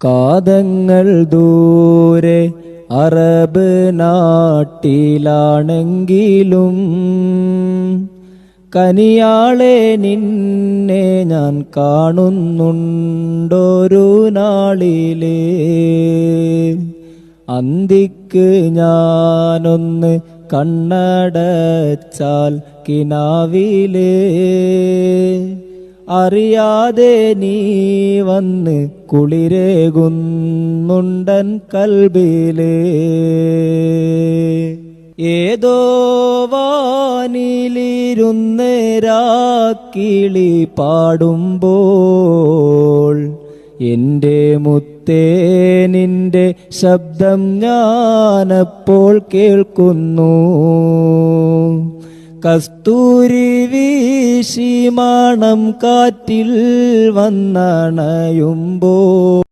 കാതങ്ങൾ ദൂരെ അറബ് നാട്ടിലാണെങ്കിലും കനിയാളെ നിന്നെ ഞാൻ കാണുന്നുണ്ടൊരു നാളിലേ. അന്തിക്ക് ഞാനൊന്ന് കണ്ണടച്ചാൽ കിനാവിലേ അറിയാതെ നീ വന്ന് കുളിരേകുന്നുണ്ടൻ കൽബിലേ. ഏതോ വാനിലിരുന്ന് രാക്കിളി പാടുമ്പോൾ എൻ്റെ മുത്തേ നിന്റെ ശബ്ദം ഞാനപ്പോൾ കേൾക്കുന്നു. കസ്തൂരി വീശി മണം കാറ്റിൽ വന്നണയുമ്പോൾ